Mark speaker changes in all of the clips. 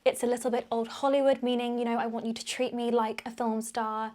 Speaker 1: It's a little bit old Hollywood, meaning, you know, I want you to treat me like a film star.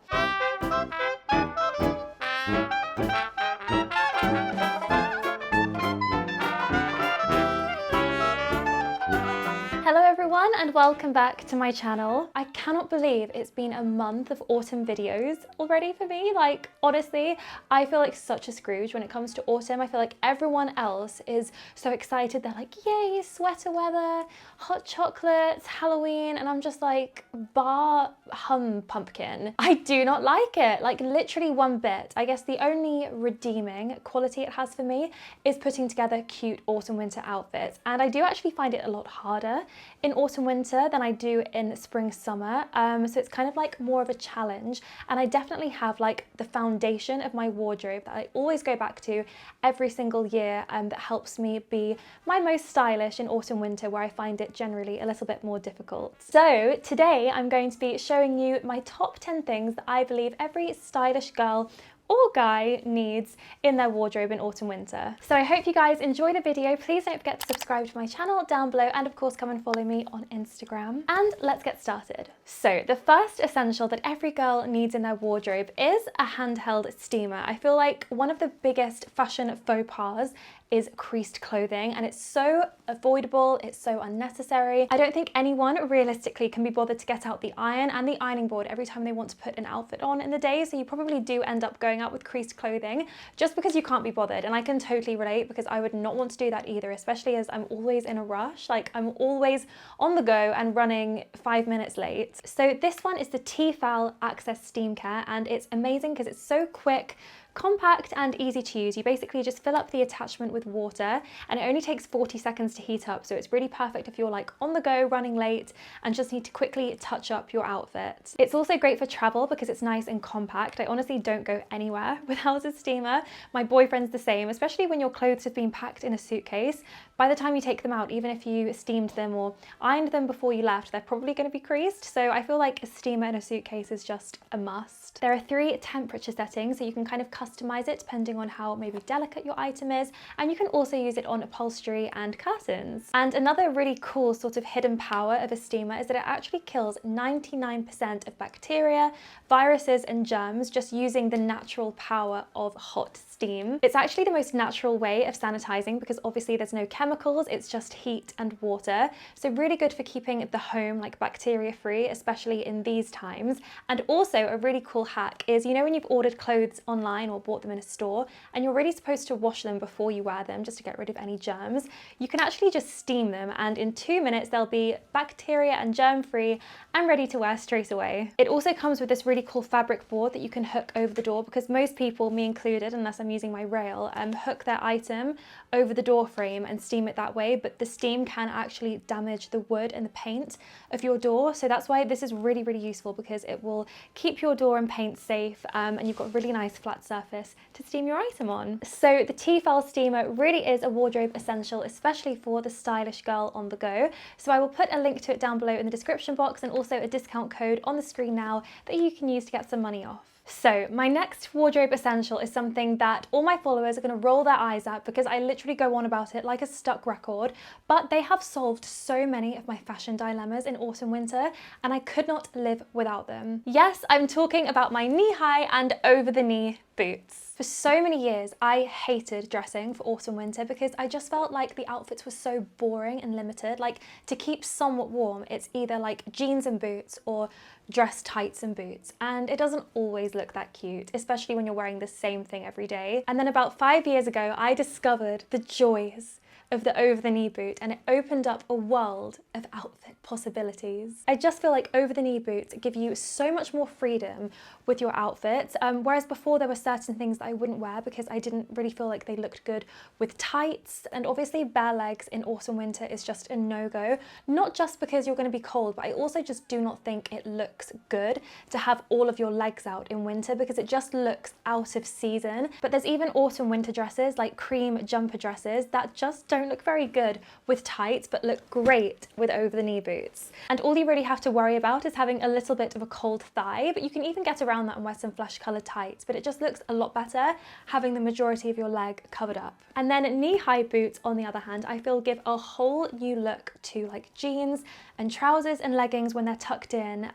Speaker 1: Hello everyone and welcome back to my channel. I cannot believe it's been a month of autumn videos already for me. Like, honestly, I feel like such a Scrooge when it comes to autumn. I feel like everyone else is so excited. They're like, yay, sweater weather, hot chocolates, Halloween, and I'm just like, bar hum pumpkin. I do not like it, like literally one bit. I guess the only redeeming quality it has for me is putting together cute autumn winter outfits, and I do actually find it a lot harder in autumn winter than I do in spring summer, so it's kind of like more of a challenge, and I definitely have like the foundation of my wardrobe that I always go back to every single year, that helps me be my most stylish in autumn winter, where I find it generally a little bit more difficult. So today I'm going to be showing you my top 10 things that I believe every stylish girl or guy needs in their wardrobe in autumn winter. So I hope you guys enjoy the video. Please don't forget to subscribe to my channel down below, and of course come and follow me on Instagram. And let's get started. So the first essential that every girl needs in their wardrobe is a handheld steamer. I feel like one of the biggest fashion faux pas is creased clothing, and it's so avoidable, it's so unnecessary. I don't think anyone realistically can be bothered to get out the iron and the ironing board every time they want to put an outfit on in the day, so you probably do end up going out with creased clothing just because you can't be bothered. And I can totally relate, because I would not want to do that either, especially as I'm always in a rush. Like, I'm always on the go and running 5 minutes late. So this one is the Tefal Access Steam Care, and it's amazing because it's so quick, compact and easy to use. You basically just fill up the attachment with water, and it only takes 40 seconds to heat up, so it's really perfect if you're like on the go, running late, and just need to quickly touch up your outfit. It's also great for travel because it's nice and compact. I honestly don't go anywhere without a steamer. My boyfriend's the same, especially when your clothes have been packed in a suitcase. By the time you take them out, even if you steamed them or ironed them before you left, they're probably going to be creased. So I feel like a steamer in a suitcase is just a must. There are 3 temperature settings, so you can kind of customize it depending on how maybe delicate your item is, and you can also use it on upholstery and curtains. And another really cool sort of hidden power of a steamer is that it actually kills 99% of bacteria, viruses and germs just using the natural power of hot steam. It's actually the most natural way of sanitizing because obviously there's no chemicals, it's just heat and water. So really good for keeping the home like bacteria free, especially in these times. And also a really cool hack is, you know, when you've ordered clothes online or bought them in a store and you're really supposed to wash them before you wear them just to get rid of any germs, you can actually just steam them, and in 2 minutes they'll be bacteria and germ free and ready to wear straight away. It also comes with this really cool fabric board that you can hook over the door, because most people, me included, unless I'm using my rail, hook their item over the door frame and steam it that way, but the steam can actually damage the wood and the paint of your door, so that's why this is really, really useful, because it will keep your door and paint safe, and you've got a really nice flat surface to steam your item on. So the Tefal steamer really is a wardrobe essential, especially for the stylish girl on the go. So I will put a link to it down below in the description box, and also a discount code on the screen now that you can use to get some money off. So my next wardrobe essential is something that all my followers are going to roll their eyes at, because I literally go on about it like a stuck record, but they have solved so many of my fashion dilemmas in autumn winter, and I could not live without them. Yes, I'm talking about my knee-high and over-the-knee boots. For so many years, I hated dressing for autumn winter because I just felt like the outfits were so boring and limited. Like, to keep somewhat warm, it's either like jeans and boots or dress tights and boots, and it doesn't always look that cute, especially when you're wearing the same thing every day. And then about 5 years ago, I discovered the joys of the over-the-knee boot, and it opened up a world of outfit possibilities. I just feel like over-the-knee boots give you so much more freedom with your outfits, whereas before there were certain things that I wouldn't wear because I didn't really feel like they looked good with tights, and obviously bare legs in autumn winter is just a no-go, not just because you're going to be cold, but I also just do not think it looks good to have all of your legs out in winter, because it just looks out of season. But there's even autumn winter dresses, like cream jumper dresses, that just don't look very good with tights but look great with over-the-knee boots. And all you really have to worry about is having a little bit of a cold thigh, but you can even get around that and wear some flesh coloured tights, but it just looks a lot better having the majority of your leg covered up. And then knee-high boots, on the other hand, I feel give a whole new look to like jeans and trousers and leggings when they're tucked in.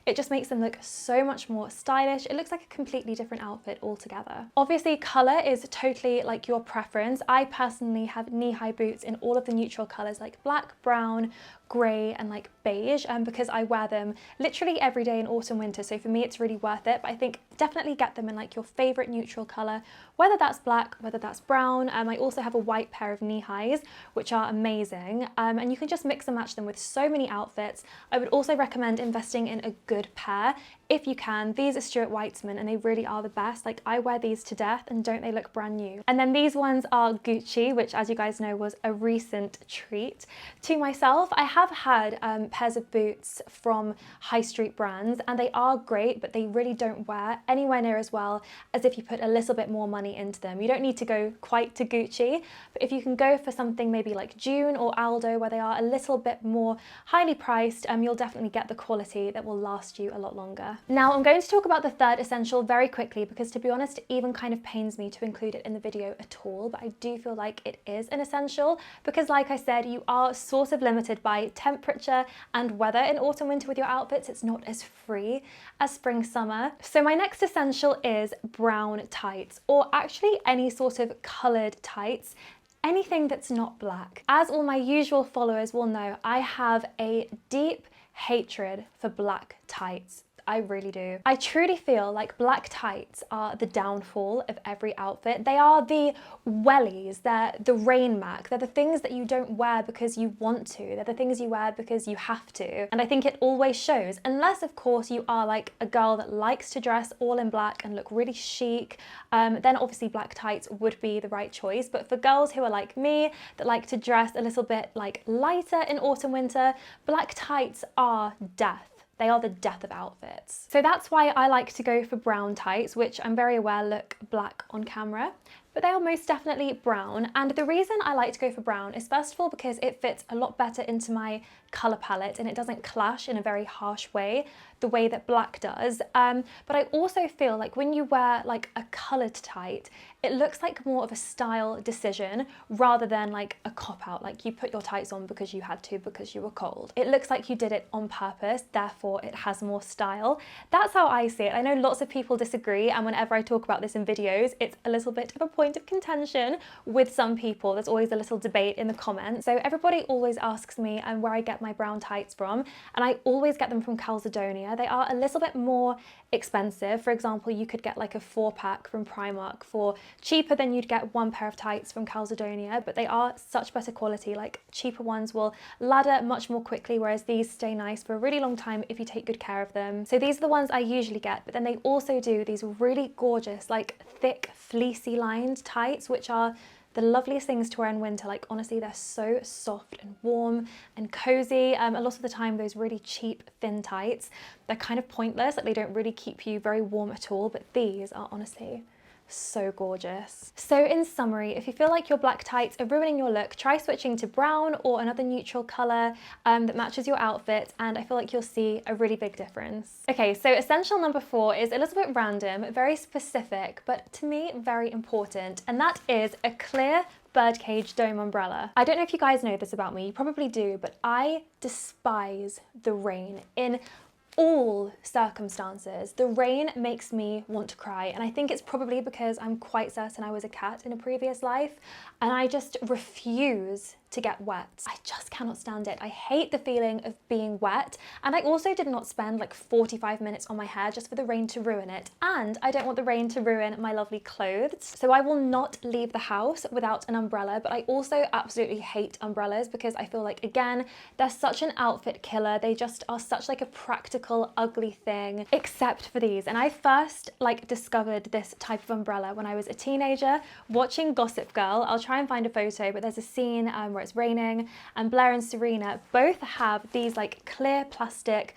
Speaker 1: It just makes them look so much more stylish. It looks like a completely different outfit altogether. Obviously, color is totally like your preference. I personally have knee-high boots in all of the neutral colors like black, brown, grey and like beige, because I wear them literally every day in autumn, winter, so for me it's really worth it. But I think definitely get them in like your favorite neutral color, whether that's black, whether that's brown. I also have a white pair of knee highs which are amazing, and you can just mix and match them with so many outfits. I would also recommend investing in a good pair if you can. These are Stuart Weitzman and they really are the best. Like, I wear these to death and don't they look brand new? And then these ones are Gucci, which as you guys know was a recent treat to myself. I have had pairs of boots from high street brands and they are great, but they really don't wear anywhere near as well as if you put a little bit more money into them. You don't need to go quite to Gucci, but if you can go for something maybe like June or Aldo where they are a little bit more highly priced, you'll definitely get the quality that will last you a lot longer. Now I'm going to talk about the third essential very quickly because, to be honest, it even kind of pains me to include it in the video at all, but I do feel like it is an essential because, like I said, you are sort of limited by temperature and weather in autumn winter with your outfits. It's not as free as spring summer. So my next essential is brown tights, or actually any sort of coloured tights. Anything that's not black. As all my usual followers will know, I have a deep hatred for black tights. I really do. I truly feel like black tights are the downfall of every outfit. They are the wellies, they're the rain mac, they're the things that you don't wear because you want to, they're the things you wear because you have to. And I think it always shows, unless of course you are like a girl that likes to dress all in black and look really chic, then obviously black tights would be the right choice. But for girls who are like me, that like to dress a little bit like lighter in autumn winter, black tights are death. They are the death of outfits. So that's why I like to go for brown tights, which I'm very aware look black on camera, but they are most definitely brown. And the reason I like to go for brown is, first of all, because it fits a lot better into my colour palette and it doesn't clash in a very harsh way, the way that black does. But I also feel like when you wear like a coloured tight, it looks like more of a style decision rather than like a cop-out, like you put your tights on because you had to, because you were cold. It looks like you did it on purpose, therefore it has more style. That's how I see it. I know lots of people disagree, and whenever I talk about this in videos, it's a little bit of a point of contention with some people. There's always a little debate in the comments. So everybody always asks me where I get my brown tights from, and I always get them from Calzedonia. They are a little bit more expensive. For example, you could get like a 4-pack from Primark for cheaper than you'd get one pair of tights from Calzedonia, but they are such better quality. Like, cheaper ones will ladder much more quickly, whereas these stay nice for a really long time if you take good care of them. So these are the ones I usually get, but then they also do these really gorgeous, like thick, fleecy lined tights, which are the loveliest things to wear in winter. Like, honestly, they're so soft and warm and cozy. A lot of the time, those really cheap thin tights, they're kind of pointless. Like, they don't really keep you very warm at all, but these are honestly so gorgeous. So in summary, if you feel like your black tights are ruining your look, try switching to brown or another neutral colour that matches your outfit, and I feel like you'll see a really big difference. Okay, so essential number 4 is a little bit random, very specific, but to me very important, and that is a clear birdcage dome umbrella. I don't know if you guys know this about me, you probably do, but I despise the rain in all circumstances. The rain makes me want to cry, and I think it's probably because I'm quite certain I was a cat in a previous life and I just refuse to get wet. I just cannot stand it. I hate the feeling of being wet, and I also did not spend like 45 minutes on my hair just for the rain to ruin it, and I don't want the rain to ruin my lovely clothes, so I will not leave the house without an umbrella. But I also absolutely hate umbrellas because I feel like, again, they're such an outfit killer. They just are such like a practical ugly thing, except for these. And I first like discovered this type of umbrella when I was a teenager watching Gossip Girl. I'll try and find a photo, but there's a scene where it's raining and Blair and Serena both have these like clear plastic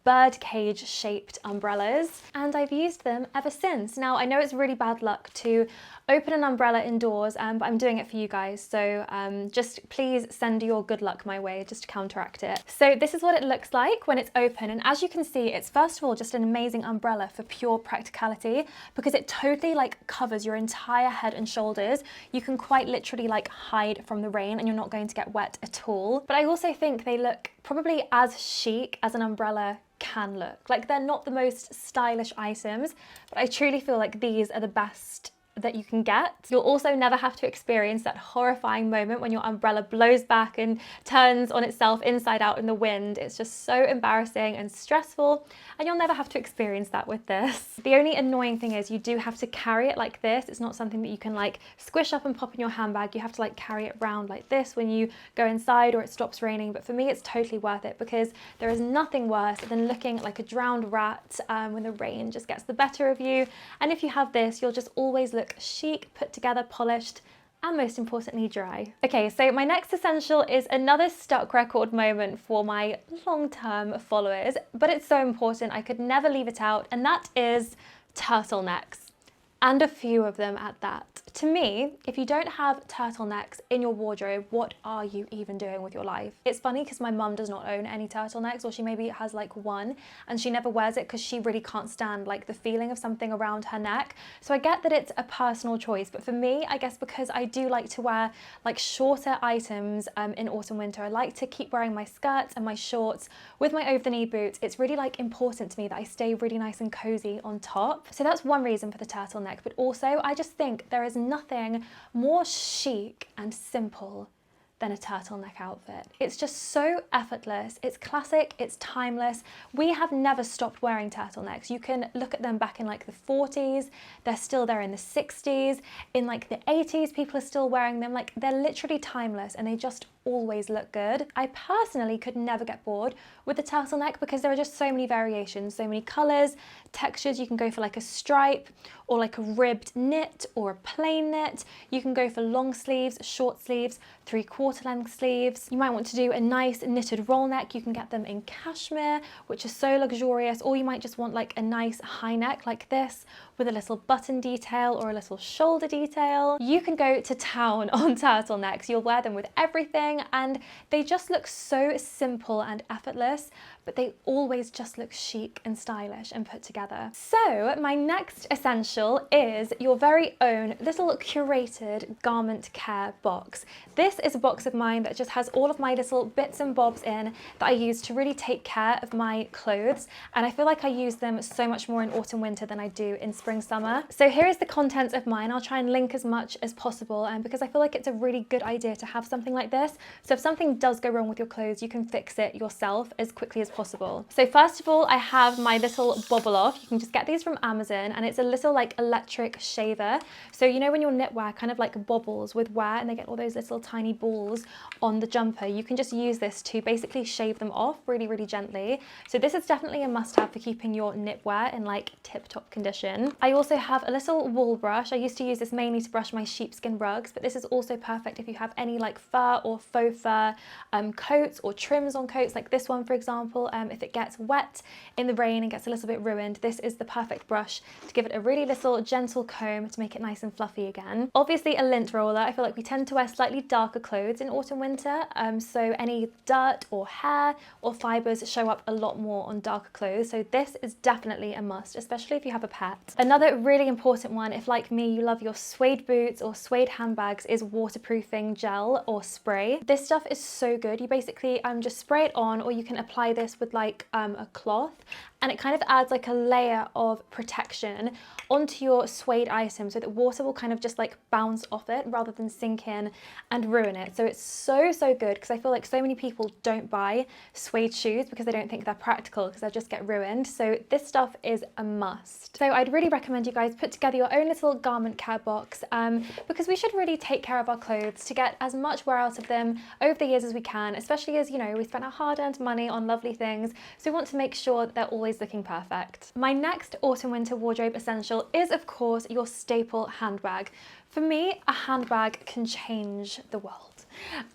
Speaker 1: birdcage shaped umbrellas, and I've used them ever since. Now I know it's really bad luck to open an umbrella indoors, but I'm doing it for you guys, so just please send your good luck my way just to counteract it. So this is what it looks like when it's open, and as you can see, it's first of all just an amazing umbrella for pure practicality because it totally like covers your entire head and shoulders. You can quite literally like hide from the rain and you're not not going to get wet at all. But I also think they look probably as chic as an umbrella can look. Like, they're not the most stylish items, but I truly feel like these are the best that you can get. You'll also never have to experience that horrifying moment when your umbrella blows back and turns on itself inside out in the wind. It's just so embarrassing and stressful, and you'll never have to experience that with this. The only annoying thing is you do have to carry it like this. It's not something that you can like squish up and pop in your handbag. You have to like carry it around like this when you go inside or it stops raining. But for me, it's totally worth it because there is nothing worse than looking like a drowned rat when the rain just gets the better of you. And if you have this, you'll just always look chic, put together, polished, and most importantly, dry. Okay, so my next essential is another stuck record moment for my long-term followers, but it's so important I could never leave it out, and that is turtlenecks, and a few of them at that. To me, if you don't have turtlenecks in your wardrobe, what are you even doing with your life? It's funny because my mum does not own any turtlenecks, or she maybe has like one and she never wears it because she really can't stand like the feeling of something around her neck. So I get that it's a personal choice, but for me, I guess because I do like to wear like shorter items in autumn winter, I like to keep wearing my skirts and my shorts with my over the knee boots. It's really like important to me that I stay really nice and cozy on top. So that's one reason for the turtleneck, but also I just think there is nothing more chic and simple than a turtleneck outfit. It's just so effortless, it's classic, it's timeless. We have never stopped wearing turtlenecks. You can look at them back in like the 40s, they're still there in the 60s, in like the 80s, people are still wearing them. Like, they're literally timeless and they just always look good. I personally could never get bored with the turtleneck because there are just so many variations, so many colors, textures. You can go for like a stripe or like a ribbed knit or a plain knit. You can go for long sleeves, short sleeves, 3/4 length sleeves. You might want to do a nice knitted roll neck. You can get them in cashmere, which is so luxurious, or you might just want like a nice high neck like this with a little button detail or a little shoulder detail. You can go to town on turtlenecks. You'll wear them with everything and they just look so simple and effortless, but they always just look chic and stylish and put together. So my next essential is your very own little curated garment care box. This is a box of mine that just has all of my little bits and bobs in that I use to really take care of my clothes, and I feel like I use them so much more in autumn winter than I do in spring summer. So here is the contents of mine. I'll try and link as much as possible, and because I feel like it's a really good idea to have something like this, so if something does go wrong with your clothes, you can fix it yourself as quickly as possible. So first of all, I have my little bobble off. You can just get these from Amazon, and it's a little like electric shaver. So you know when your knitwear kind of like bobbles with wear and they get all those little tiny balls on the jumper, you can just use this to basically shave them off really, really gently. So this is definitely a must-have for keeping your knitwear in like tip-top condition. I also have a little wool brush. I used to use this mainly to brush my sheepskin rugs, but this is also perfect if you have any like fur or faux fur coats or trims on coats, like this one for example. If it gets wet in the rain and gets a little bit ruined, this is the perfect brush to give it a really little gentle comb to make it nice and fluffy again. Obviously a lint roller. I feel like we tend to wear slightly darker clothes in autumn winter, so any dirt or hair or fibres show up a lot more on darker clothes, so this is definitely a must, especially if you have a pet. Another really important one, if like me you love your suede boots or suede handbags, is waterproofing gel or spray. This stuff is so good. You basically just spray it on, or you can apply this with like a cloth, and it kind of adds like a layer of protection onto your suede item so that water will kind of just like bounce off it rather than sink in and ruin it. So it's so good, because I feel like so many people don't buy suede shoes because they don't think they're practical because they'll just get ruined. So this stuff is a must. So I'd really recommend you guys put together your own little garment care box, because we should really take care of our clothes to get as much wear out of them over the years as we can, especially as, you know, we spent our hard-earned money on lovely things, so we want to make sure that they're always looking perfect. My next autumn winter wardrobe essential is of course your staple handbag. For me, a handbag can change the world.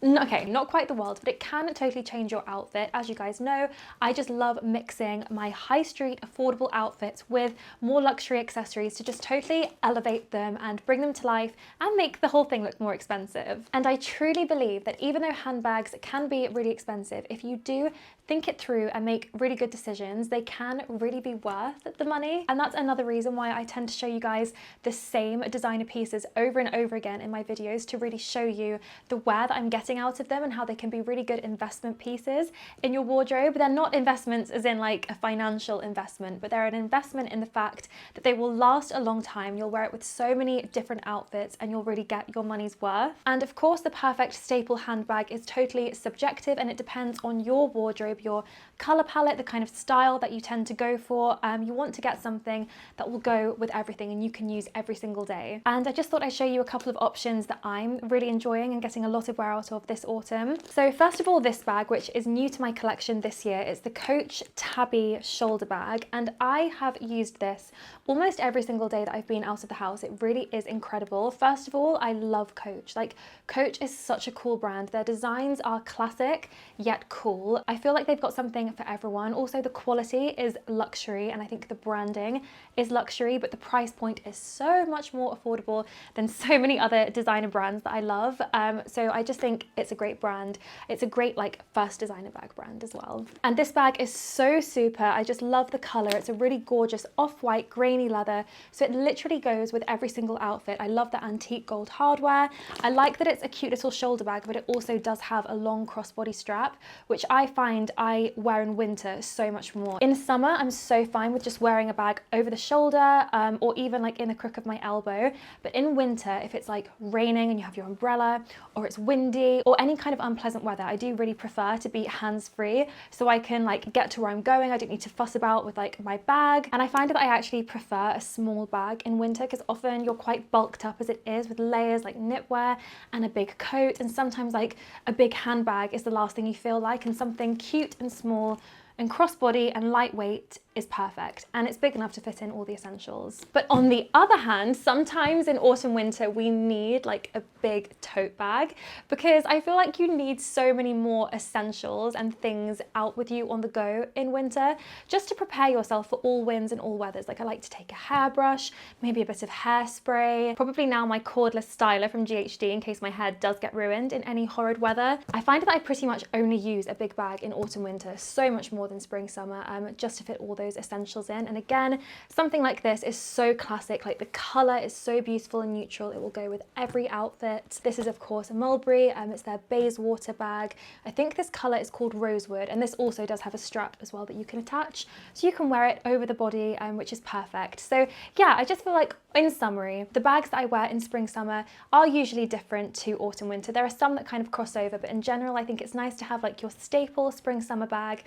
Speaker 1: Okay, not quite the world, but it can totally change your outfit. As you guys know, I just love mixing my high street affordable outfits with more luxury accessories to just totally elevate them and bring them to life and make the whole thing look more expensive. And I truly believe that even though handbags can be really expensive, if you do think it through and make really good decisions, they can really be worth the money. And that's another reason why I tend to show you guys the same designer pieces over and over again in my videos, to really show you the wear that I'm getting out of them and how they can be really good investment pieces in your wardrobe. They're not investments as in like a financial investment, but they're an investment in the fact that they will last a long time. You'll wear it with so many different outfits and you'll really get your money's worth. And of course, the perfect staple handbag is totally subjective and it depends on your wardrobe, your color palette, the kind of style that you tend to go for. You want to get something that will go with everything and you can use every single day. And I just thought I'd show you a couple of options that I'm really enjoying and getting a lot of wear out of this autumn. So first of all, this bag, which is new to my collection this year, it's the Coach Tabby shoulder bag. And I have used this almost every single day that I've been out of the house. It really is incredible. First of all, I love Coach. Like, Coach is such a cool brand. Their designs are classic yet cool. I feel like they've got something for everyone. Also, the quality is luxury and I think the branding is luxury, but the price point is so much more affordable than so many other designer brands that I love. So I just think it's a great brand. It's a great like first designer bag brand as well. And this bag is so super. I just love the color. It's a really gorgeous off-white grainy leather. So it literally goes with every single outfit. I love the antique gold hardware. I like that it's a cute little shoulder bag, but it also does have a long crossbody strap, which I find I wear in winter so much more. In summer, I'm so fine with just wearing a bag over the shoulder or even like in the crook of my elbow. But in winter, if it's like raining and you have your umbrella or it's windy or any kind of unpleasant weather, I do really prefer to be hands-free so I can like get to where I'm going. I don't need to fuss about with like my bag. And I find that I actually prefer a small bag in winter because often you're quite bulked up as it is with layers like knitwear and a big coat, and sometimes like a big handbag is the last thing you feel like, and something cute and small and crossbody and lightweight is perfect, and it's big enough to fit in all the essentials. But on the other hand, sometimes in autumn winter we need like a big tote bag because I feel like you need so many more essentials and things out with you on the go in winter just to prepare yourself for all winds and all weathers. Like, I like to take a hairbrush, maybe a bit of hairspray, probably now my cordless styler from GHD in case my hair does get ruined in any horrid weather. I find that I pretty much only use a big bag in autumn winter, so much more than spring summer, just to fit all those essentials in. And again, something like this is so classic. Like, the color is so beautiful and neutral, it will go with every outfit. This is of course a Mulberry, it's their Bayswater bag. I think this color is called Rosewood, and this also does have a strap as well that you can attach, so you can wear it over the body, which is perfect. So yeah, I just feel like, in summary, the bags that I wear in spring summer are usually different to autumn winter. There are some that kind of cross over, but in general I think it's nice to have like your staple spring summer bag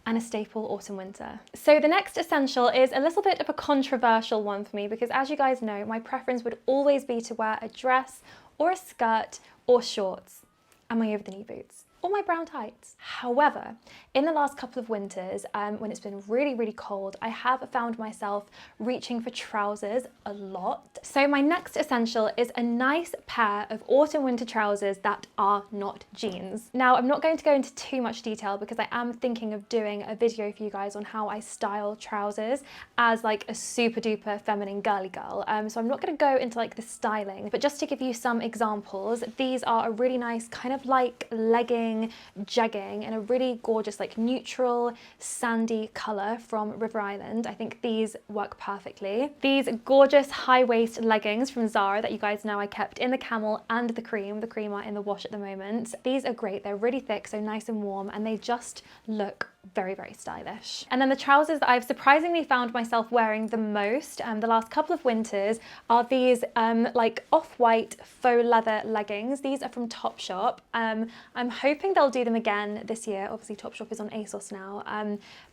Speaker 1: and a staple autumn winter. So the next essential is a little bit of a controversial one for me because, as you guys know, my preference would always be to wear a dress or a skirt or shorts and my over-the-knee boots or my brown tights. However, in the last couple of winters, when it's been really, really cold, I have found myself reaching for trousers a lot. So my next essential is a nice pair of autumn winter trousers that are not jeans. Now, I'm not going to go into too much detail because I am thinking of doing a video for you guys on how I style trousers as like a super duper feminine girly girl. So I'm not gonna go into like the styling, but just to give you some examples, these are a really nice kind of like legging, jegging in a really gorgeous like neutral sandy color from River Island. I think these work perfectly. These gorgeous high waist leggings from Zara that you guys know I kept in the camel and the cream. The cream are in the wash at the moment. These are great. They're really thick, so nice and warm, and they just look very, very stylish. And then the trousers that I've surprisingly found myself wearing the most the last couple of winters are these like off-white faux leather leggings. These are from Topshop. I'm hoping they'll do them again this year. Obviously Topshop is on ASOS now,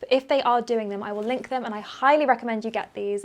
Speaker 1: but if they are doing them, I will link them, and I highly recommend you get these.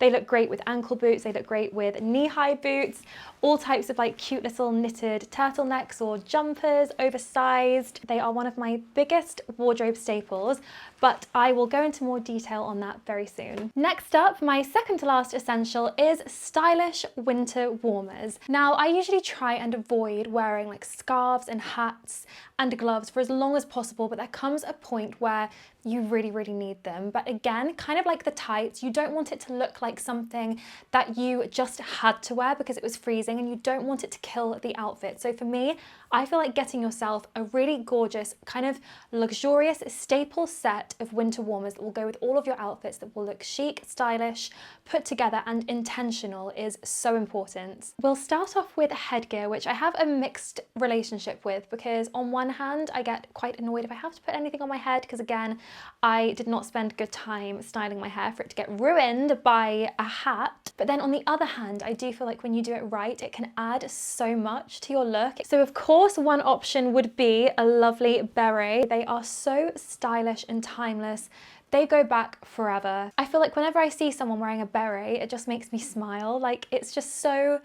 Speaker 1: They look great with ankle boots, they look great with knee-high boots, all types of like cute little knitted turtlenecks or jumpers, oversized. They are one of my biggest wardrobe staples, but I will go into more detail on that very soon. Next up, my second to last essential is stylish winter warmers. Now, I usually try and avoid wearing like scarves and hats and gloves for as long as possible, but there comes a point where you really, really need them. But again, kind of like the tights, you don't want it to look like something that you just had to wear because it was freezing, and you don't want it to kill the outfit. So for me, I feel like getting yourself a really gorgeous, kind of luxurious staple set of winter warmers that will go with all of your outfits, that will look chic, stylish, put together and intentional is so important. We'll start off with headgear, which I have a mixed relationship with, because on one hand I get quite annoyed if I have to put anything on my head, because again, I did not spend good time styling my hair for it to get ruined by a hat. But then on the other hand, I do feel like when you do it right, it can add so much to your look. So of course, one option would be a lovely beret. They are so stylish and timeless. They go back forever. I feel like whenever I see someone wearing a beret, it just makes me smile. Like, it's just so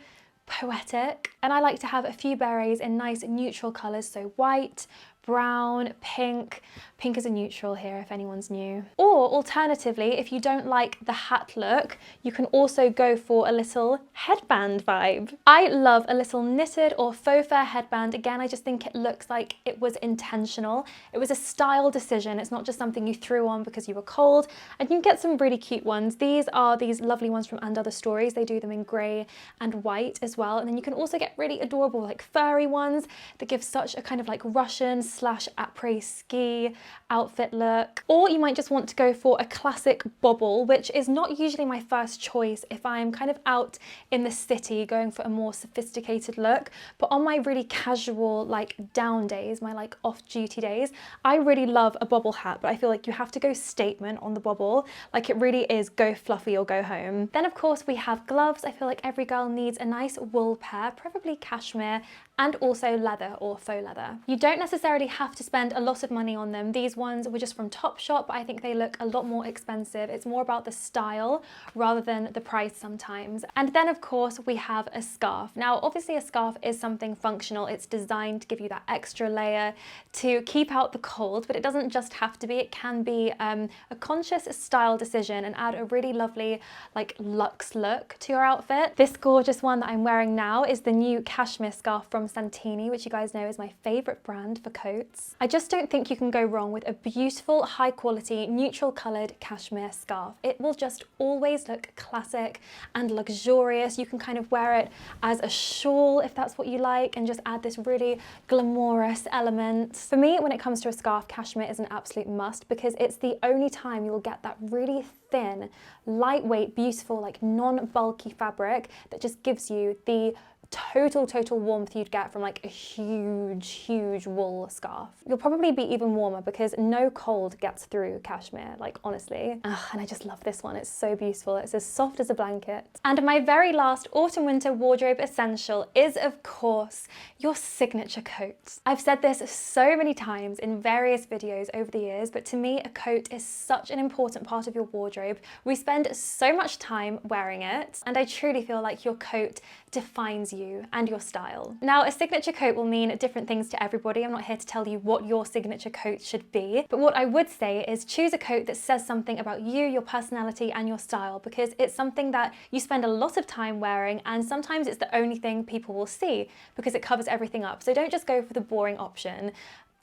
Speaker 1: poetic. And I like to have a few berets in nice neutral colors, so white, brown, pink. Pink is a neutral here if anyone's new. Or alternatively, if you don't like the hat look, you can also go for a little headband vibe. I love a little knitted or faux fur headband. Again, I just think it looks like it was intentional. It was a style decision. It's not just something you threw on because you were cold. And you can get some really cute ones. These are these lovely ones from And Other Stories. They do them in grey and white as well. And then you can also get really adorable like furry ones that give such a kind of like Russian / après-ski outfit look. Or you might just want to go for a classic bobble, which is not usually my first choice if I'm kind of out in the city going for a more sophisticated look. But on my really casual like down days, my like off-duty days, I really love a bobble hat, but I feel like you have to go statement on the bobble. Like, it really is go fluffy or go home. Then of course we have gloves. I feel like every girl needs a nice wool pair, preferably cashmere, and also leather or faux leather. You don't necessarily have to spend a lot of money on them. These ones were just from Topshop, but I think they look a lot more expensive. It's more about the style rather than the price sometimes. And then of course we have a scarf. Now obviously a scarf is something functional. It's designed to give you that extra layer to keep out the cold, but it doesn't just have to be. It can be a conscious style decision and add a really lovely like luxe look to your outfit. This gorgeous one that I'm wearing now is the new cashmere scarf from Santini, which you guys know is my favorite brand for coats. I just don't think you can go wrong with a beautiful, high quality, neutral colored cashmere scarf. It will just always look classic and luxurious. You can kind of wear it as a shawl if that's what you like, and just add this really glamorous element. For me, when it comes to a scarf, cashmere is an absolute must, because it's the only time you'll get that really thin, lightweight, beautiful, like non-bulky fabric that just gives you the total warmth you'd get from like a huge wool scarf. You'll probably be even warmer because no cold gets through cashmere, like honestly. And I just love this one. It's so beautiful. It's as soft as a blanket. And my very last autumn winter wardrobe essential is of course your signature coat. I've said this so many times in various videos over the years, but to me a coat is such an important part of your wardrobe. We spend so much time wearing it, and I truly feel like your coat defines you and your style. Now, a signature coat will mean different things to everybody. I'm not here to tell you what your signature coat should be, but what I would say is choose a coat that says something about you, your personality, and your style, because it's something that you spend a lot of time wearing, and sometimes it's the only thing people will see because it covers everything up. So don't just go for the boring option.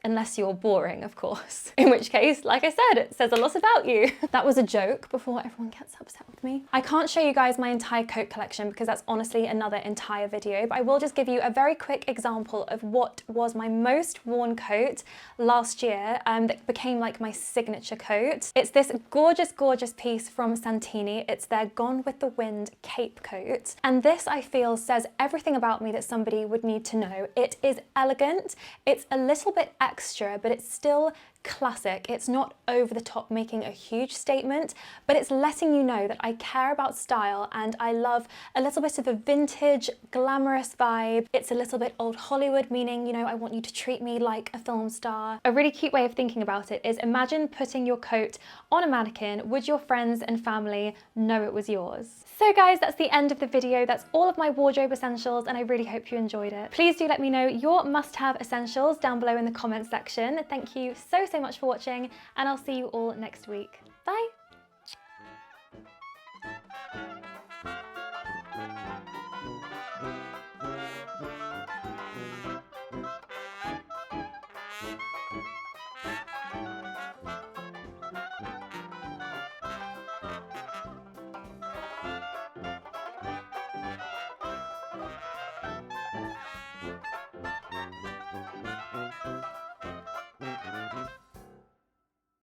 Speaker 1: Unless you're boring, of course. In which case, like I said, it says a lot about you. That was a joke before everyone gets upset with me. I can't show you guys my entire coat collection because that's honestly another entire video, but I will just give you a very quick example of what was my most worn coat last year that became like my signature coat. It's this gorgeous piece from Santini. It's their Gone with the Wind cape coat. And this, I feel, says everything about me that somebody would need to know. It is elegant. It's a little bit extra, but it's still classic. It's not over the top making a huge statement, but it's letting you know that I care about style and I love a little bit of a vintage, glamorous vibe. It's a little bit old Hollywood, meaning, you know, I want you to treat me like a film star. A really cute way of thinking about it is imagine putting your coat on a mannequin. Would your friends and family know it was yours? So guys, that's the end of the video. That's all of my wardrobe essentials, and I really hope you enjoyed it. Please do let me know your must-have essentials down below in the comments section. Thank you so much for watching, and I'll see you all next week. Bye!